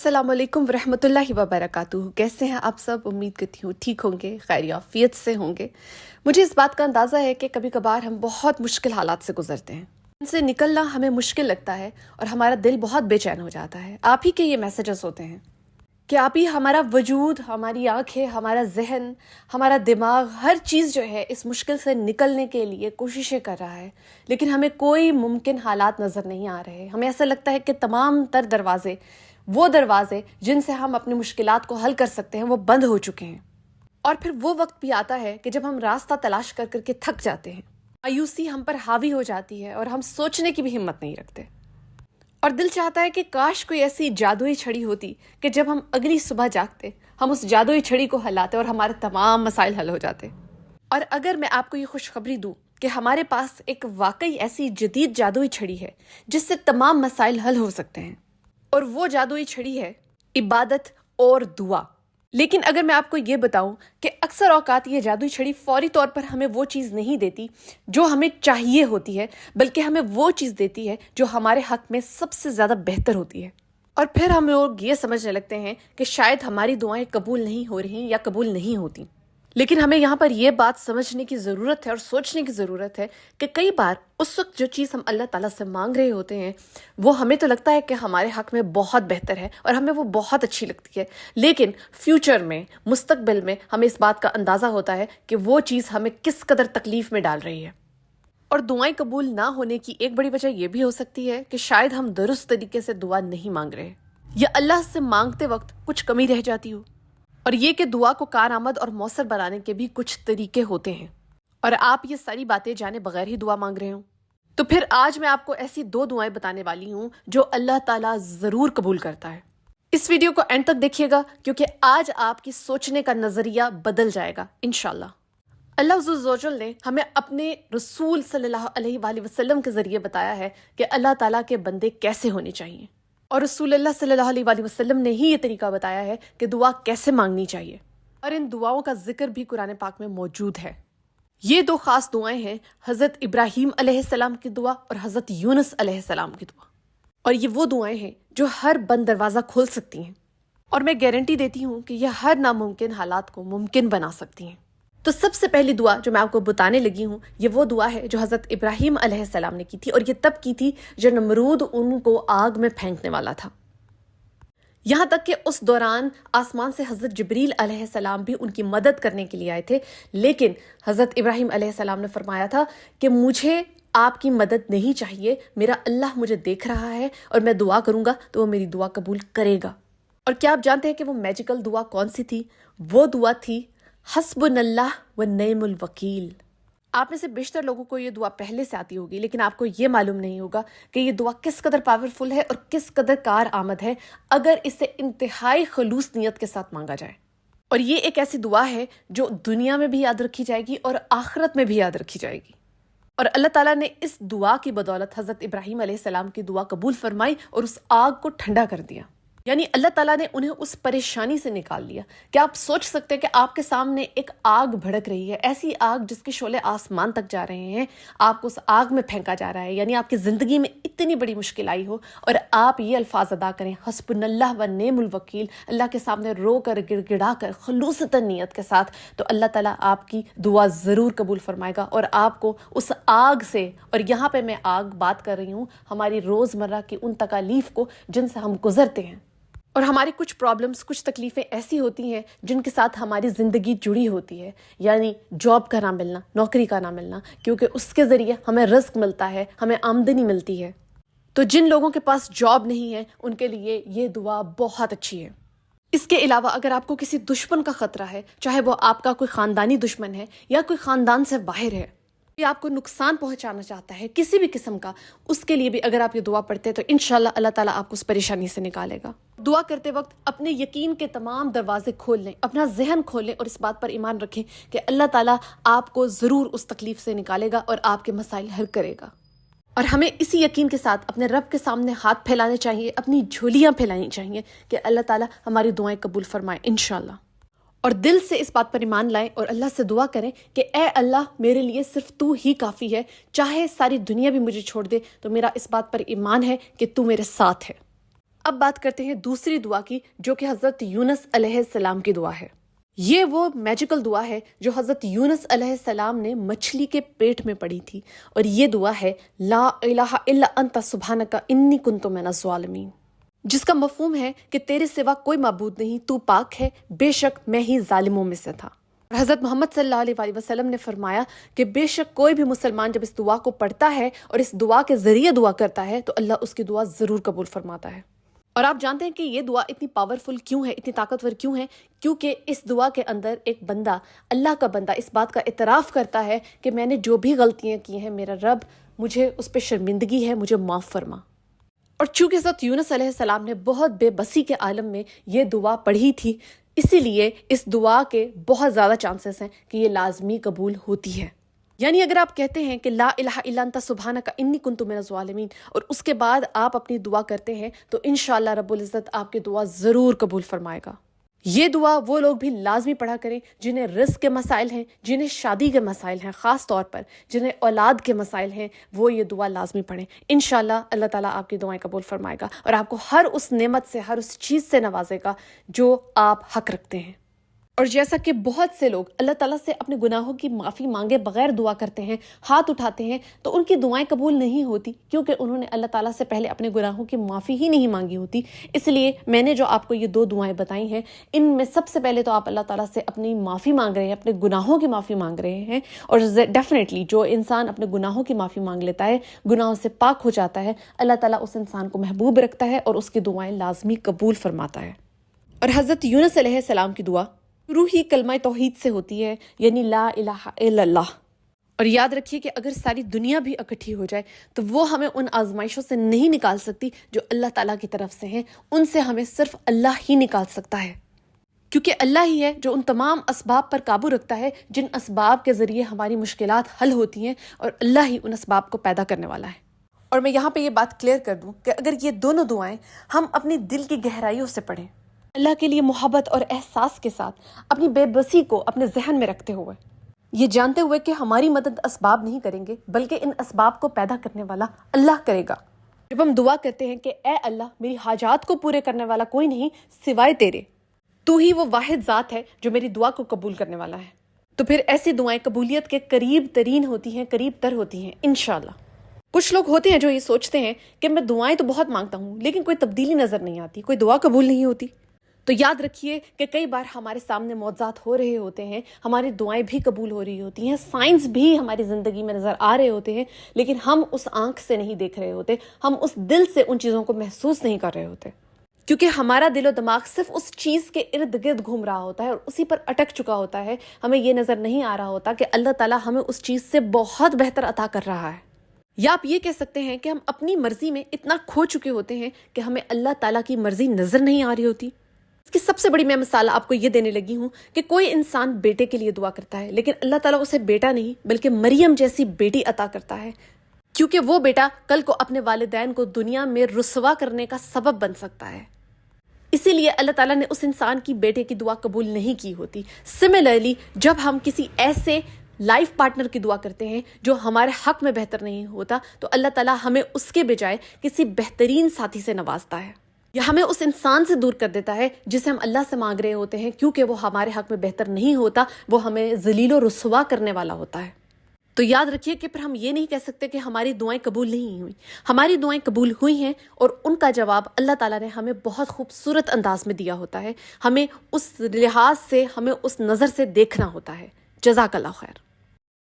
अस्सलाम वालेकुम वरहमतुल्लाहि वबरकातुहू। कैसे हैं आप सब? उम्मीद करती हूँ ठीक होंगे, खैरियत से होंगे। मुझे इस बात का अंदाज़ा है कि कभी कभार हम बहुत मुश्किल हालात से गुजरते हैं, उनसे निकलना हमें मुश्किल लगता है और हमारा दिल बहुत बेचैन हो जाता है। आप ही के ये मैसेजेस होते हैं कि आप ही हमारा वजूद, हमारी आंखें, हमारा जहन, हमारा दिमाग, हर चीज़ जो है इस मुश्किल से निकलने के लिए कोशिशें कर रहा है, लेकिन हमें कोई मुमकिन हालात नज़र नहीं आ रहे। हमें ऐसा लगता है कि तमाम तर दरवाजे, वो दरवाजे जिनसे हम अपनी मुश्किलात को हल कर सकते हैं, वो बंद हो चुके हैं। और फिर वो वक्त भी आता है कि जब हम रास्ता तलाश कर करके थक जाते हैं, मायूसी हम पर हावी हो जाती है और हम सोचने की भी हिम्मत नहीं रखते। और दिल चाहता है कि काश कोई ऐसी जादुई छड़ी होती कि जब हम अगली सुबह जागते, हम उस जादुई छड़ी को हिलाते और हमारे तमाम मसाइल हल हो जाते। और अगर मैं आपको ये खुशखबरी दूं कि हमारे पास एक वाकई ऐसी जदीद जादुई छड़ी है जिससे तमाम मसाइल हल हो सकते हैं, और वो जादुई छड़ी है इबादत और दुआ। लेकिन अगर मैं आपको ये बताऊं कि अक्सर औकात ये जादुई छड़ी फौरी तौर पर हमें वो चीज़ नहीं देती जो हमें चाहिए होती है, बल्कि हमें वो चीज़ देती है जो हमारे हक में सबसे ज़्यादा बेहतर होती है। और फिर हम लोग ये समझने लगते हैं कि शायद हमारी दुआएं कबूल नहीं हो रही या कबूल नहीं होती। लेकिन हमें यहाँ पर यह बात समझने की ज़रूरत है और सोचने की ज़रूरत है कि कई बार उस वक्त जो चीज़ हम अल्लाह ताला से मांग रहे होते हैं, वो हमें तो लगता है कि हमारे हक में बहुत बेहतर है और हमें वो बहुत अच्छी लगती है, लेकिन फ्यूचर में, मुस्तकबिल में हमें इस बात का अंदाज़ा होता है कि वो चीज़ हमें किस कदर तकलीफ़ में डाल रही है। और दुआएं कबूल ना होने की एक बड़ी वजह यह भी हो सकती है कि शायद हम दुरुस्त तरीके से दुआ नहीं मांग रहे, या अल्लाह से मांगते वक्त कुछ कमी रह जाती हो। और ये कि दुआ को कारआमद और मौसर बनाने के भी कुछ तरीके होते हैं, और आप ये सारी बातें जाने बगैर ही दुआ मांग रहे हो। तो फिर आज मैं आपको ऐसी 2 दुआएं बताने वाली हूँ जो अल्लाह ताला ज़रूर कबूल करता है। इस वीडियो को एंड तक देखिएगा, क्योंकि आज आपकी सोचने का नज़रिया बदल जाएगा इंशाल्लाह। अल्लाह अज़्ज़ व जल ने हमें अपने रसूल सल्लल्लाहु अलैहि वसल्लम के ज़रिए बताया है कि अल्लाह ताला के बंदे कैसे होने चाहिए, और रसूलुल्लाह सल्लल्लाहु अलैहि वसल्लम ने ही ये तरीका बताया है कि दुआ कैसे मांगनी चाहिए। और इन दुआओं का जिक्र भी कुरान पाक में मौजूद है। ये 2 खास दुआएं हैं, हज़रत इब्राहीम अलैहिस्सलाम की दुआ और हज़रत यूनुस अलैहिस्सलाम की दुआ। और ये वो दुआएं हैं जो हर बंद दरवाज़ा खोल सकती हैं, और मैं गारंटी देती हूँ कि यह हर नामुमकिन हालात को मुमकिन बना सकती हैं। तो सबसे पहली दुआ जो मैं आपको बताने लगी हूँ, ये वो दुआ है जो हज़रत इब्राहीम अलैहिस्सलाम ने की थी, और ये तब की थी जब नमरूद उनको आग में फेंकने वाला था। यहाँ तक कि उस दौरान आसमान से हज़रत जिब्रील अलैहिस्सलाम भी उनकी मदद करने के लिए आए थे, लेकिन हज़रत इब्राहीम अलैहिस्सलाम ने फरमाया था कि मुझे आपकी मदद नहीं चाहिए, मेरा अल्लाह मुझे देख रहा है और मैं दुआ करूँगा तो वो मेरी दुआ कबूल करेगा। और क्या आप जानते हैं कि वो मैजिकल दुआ कौन सी थी? वो दुआ थी हस्बुनल्लाह व निअमुल वकील। आप में से बेशतर लोगों को ये दुआ पहले से आती होगी, लेकिन आपको ये मालूम नहीं होगा कि ये दुआ किस कदर पावरफुल है और किस कदर कार आमद है अगर इसे इंतहाई खलूस नियत के साथ मांगा जाए। और ये एक ऐसी दुआ है जो दुनिया में भी याद रखी जाएगी और आखिरत में भी याद रखी जाएगी। और अल्लाह ताला ने इस दुआ की बदौलत हज़रत इब्राहीम अलैहिस्सलाम की दुआ कबूल फरमाई और उस आग को ठंडा कर दिया, यानी अल्लाह ताला ने उन्हें उस परेशानी से निकाल लिया। क्या आप सोच सकते हैं कि आपके सामने एक आग भड़क रही है, ऐसी आग जिसके शोले आसमान तक जा रहे हैं, आपको उस आग में फेंका जा रहा है, यानी आपकी ज़िंदगी में इतनी बड़ी मुश्किल आई हो और आप ये अल्फाज अदा करें हस्बुनल्लाह व निअमुल वकील, अल्लाह के सामने रो कर गिड़गिड़ा कर खलूसतन नियत के साथ, तो अल्लाह ताला आपकी दुआ ज़रूर कबूल फरमाएगा और आपको उस आग से, और यहाँ पर मैं आग बात कर रही हूँ हमारी रोज़मर्रा की उन तकालीफ को जिनसे हम गुजरते हैं। और हमारी कुछ प्रॉब्लम्स, कुछ तकलीफ़ें ऐसी होती हैं जिनके साथ हमारी ज़िंदगी जुड़ी होती है, यानी जॉब का ना मिलना, नौकरी का ना मिलना, क्योंकि उसके ज़रिए हमें रिस्क मिलता है, हमें आमदनी मिलती है। तो जिन लोगों के पास जॉब नहीं है उनके लिए ये दुआ बहुत अच्छी है। इसके अलावा अगर आपको किसी दुश्मन का ख़तरा है, चाहे वो आपका कोई ख़ानदानी दुश्मन है या कोई ख़ानदान से बाहर है, ये आपको नुकसान पहुंचाना चाहता है किसी भी किस्म का, उसके लिए भी अगर आप ये दुआ पढ़ते हैं तो इंशाल्लाह अल्लाह ताला आपको उस परेशानी से निकालेगा। दुआ करते वक्त अपने यकीन के तमाम दरवाजे खोल लें, अपना जहन खोल लें और इस बात पर ईमान रखें कि अल्लाह ताला आपको ज़रूर उस तकलीफ से निकालेगा और आपके मसाइल हल करेगा। और हमें इसी यकीन के साथ अपने रब के सामने हाथ फैलाने चाहिए, अपनी झोलियाँ फैलानी चाहिए कि अल्लाह ताला हमारी दुआएं कबूल फरमाए इंशाल्लाह। और दिल से इस बात पर ईमान लाएं और अल्लाह से दुआ करें कि ए अल्लाह, मेरे लिए सिर्फ तू ही काफ़ी है, चाहे सारी दुनिया भी मुझे छोड़ दे तो मेरा इस बात पर ईमान है कि तू मेरे साथ है। اب بات کرتے ہیں دوسری دعا کی، جو کہ حضرت یونس علیہ السلام کی دعا ہے۔ یہ وہ میجیکل دعا ہے جو حضرت یونس علیہ السلام نے مچھلی کے پیٹ میں پڑھی تھی، اور یہ دعا ہے لا الہ الا انت سبحانک انی کنت من الظالمین، جس کا مفہوم ہے کہ تیرے سوا کوئی معبود نہیں، تو پاک ہے، بے شک میں ہی ظالموں میں سے تھا۔ اور حضرت محمد صلی اللہ علیہ وآلہ وسلم نے فرمایا کہ بے شک کوئی بھی مسلمان جب اس دعا کو پڑھتا ہے اور اس دعا کے ذریعے دعا کرتا ہے تو اللہ اس کی دعا ضرور قبول فرماتا ہے۔ اور آپ جانتے ہیں کہ یہ دعا اتنی پاورفل کیوں ہے، اتنی طاقتور کیوں ہے؟ کیونکہ اس دعا کے اندر ایک بندہ، اللہ کا بندہ، اس بات کا اعتراف کرتا ہے کہ میں نے جو بھی غلطیاں کی ہیں میرا رب مجھے اس پہ شرمندگی ہے، مجھے معاف فرما۔ اور چونکہ حضرت یونس علیہ السلام نے بہت بے بسی کے عالم میں یہ دعا پڑھی تھی، اسی لیے اس دعا کے بہت زیادہ چانسز ہیں کہ یہ لازمی قبول ہوتی ہے۔ یعنی اگر آپ کہتے ہیں کہ لا الہ الا انت سبحانک انی کنت من الظالمین اور اس کے بعد آپ اپنی دعا کرتے ہیں تو انشاءاللہ رب العزت آپ کی دعا ضرور قبول فرمائے گا۔ یہ دعا وہ لوگ بھی لازمی پڑھا کریں جنہیں رزق کے مسائل ہیں، جنہیں شادی کے مسائل ہیں، خاص طور پر جنہیں اولاد کے مسائل ہیں، وہ یہ دعا لازمی پڑھیں۔ انشاءاللہ اللہ تعالیٰ آپ کی دعائیں قبول فرمائے گا اور آپ کو ہر اس نعمت سے، ہر اس چیز سے نوازے گا جو آپ حق رکھتے ہیں۔ اور جیسا کہ بہت سے لوگ اللہ تعالیٰ سے اپنے گناہوں کی معافی مانگے بغیر دعا کرتے ہیں، ہاتھ اٹھاتے ہیں، تو ان کی دعائیں قبول نہیں ہوتی، کیونکہ انہوں نے اللہ تعالیٰ سے پہلے اپنے گناہوں کی معافی ہی نہیں مانگی ہوتی۔ اس لیے میں نے جو آپ کو یہ 2 دعائیں بتائی ہیں، ان میں سب سے پہلے تو آپ اللہ تعالیٰ سے اپنی معافی مانگ رہے ہیں، اپنے گناہوں کی معافی مانگ رہے ہیں، اور ڈیفینیٹلی جو انسان اپنے گناہوں کی معافی مانگ لیتا ہے، گناہوں سے پاک ہو جاتا ہے، اللہ تعالیٰ اس انسان کو محبوب رکھتا ہے اور اس کی دعائیں لازمی قبول فرماتا ہے۔ اور حضرت یونس علیہ السلام کی دعا شروع ہی کلمہ توحید سے ہوتی ہے، یعنی لا الہ الا اللہ۔ اور یاد رکھیے کہ اگر ساری دنیا بھی اکٹھی ہو جائے تو وہ ہمیں ان آزمائشوں سے نہیں نکال سکتی جو اللہ تعالیٰ کی طرف سے ہیں، ان سے ہمیں صرف اللہ ہی نکال سکتا ہے، کیونکہ اللہ ہی ہے جو ان تمام اسباب پر قابو رکھتا ہے جن اسباب کے ذریعے ہماری مشکلات حل ہوتی ہیں، اور اللہ ہی ان اسباب کو پیدا کرنے والا ہے۔ اور میں یہاں پہ یہ بات کلیئر کر دوں کہ اگر یہ دونوں دعائیں ہم اپنی دل کی گہرائیوں سے پڑھیں، اللہ کے لیے محبت اور احساس کے ساتھ، اپنی بے بسی کو اپنے ذہن میں رکھتے ہوئے، یہ جانتے ہوئے کہ ہماری مدد اسباب نہیں کریں گے بلکہ ان اسباب کو پیدا کرنے والا اللہ کرے گا۔ جب ہم دعا کرتے ہیں کہ اے اللہ، میری حاجات کو پورے کرنے والا کوئی نہیں سوائے تیرے، تو ہی وہ واحد ذات ہے جو میری دعا کو قبول کرنے والا ہے، تو پھر ایسی دعائیں قبولیت کے قریب ترین ہوتی ہیں، قریب تر ہوتی ہیں انشاءاللہ۔ کچھ لوگ ہوتے ہیں جو یہ سوچتے ہیں کہ میں دعائیں تو بہت مانگتا ہوں لیکن کوئی تبدیلی نظر نہیں آتی، کوئی دعا قبول نہیں ہوتی۔ تو یاد رکھیے کہ کئی بار ہمارے سامنے معجزات ہو رہے ہوتے ہیں، ہماری دعائیں بھی قبول ہو رہی ہوتی ہیں، سائنس بھی ہماری زندگی میں نظر آ رہے ہوتے ہیں، لیکن ہم اس آنکھ سے نہیں دیکھ رہے ہوتے، ہم اس دل سے ان چیزوں کو محسوس نہیں کر رہے ہوتے، کیونکہ ہمارا دل و دماغ صرف اس چیز کے ارد گرد گھوم رہا ہوتا ہے اور اسی پر اٹک چکا ہوتا ہے۔ ہمیں یہ نظر نہیں آ رہا ہوتا کہ اللہ تعالیٰ ہمیں اس چیز سے بہت بہتر عطا کر رہا ہے۔ یا آپ یہ کہہ سکتے ہیں کہ ہم اپنی مرضی میں اتنا کھو چکے ہوتے ہیں کہ ہمیں اللہ تعالیٰ کی مرضی نظر نہیں آ رہی ہوتی۔ اس کی سب سے بڑی میں مثال آپ کو یہ دینے لگی ہوں کہ کوئی انسان بیٹے کے لیے دعا کرتا ہے لیکن اللہ تعالیٰ اسے بیٹا نہیں بلکہ مریم جیسی بیٹی عطا کرتا ہے، کیونکہ وہ بیٹا کل کو اپنے والدین کو دنیا میں رسوا کرنے کا سبب بن سکتا ہے۔ اسی لیے اللہ تعالیٰ نے اس انسان کی بیٹے کی دعا قبول نہیں کی ہوتی۔ سملرلی جب ہم کسی ایسے لائف پارٹنر کی دعا کرتے ہیں جو ہمارے حق میں بہتر نہیں ہوتا تو اللہ تعالیٰ ہمیں اس کے بجائے کسی بہترین ساتھی سے نوازتا ہے، یا ہمیں اس انسان سے دور کر دیتا ہے جسے ہم اللہ سے مانگ رہے ہوتے ہیں، کیونکہ وہ ہمارے حق میں بہتر نہیں ہوتا، وہ ہمیں ذلیل و رسوا کرنے والا ہوتا ہے۔ تو یاد رکھیے کہ پھر ہم یہ نہیں کہہ سکتے کہ ہماری دعائیں قبول نہیں ہوئیں، ہماری دعائیں قبول ہوئی ہیں، اور ان کا جواب اللہ تعالیٰ نے ہمیں بہت خوبصورت انداز میں دیا ہوتا ہے، ہمیں اس لحاظ سے، ہمیں اس نظر سے دیکھنا ہوتا ہے۔ جزاک اللہ خیر۔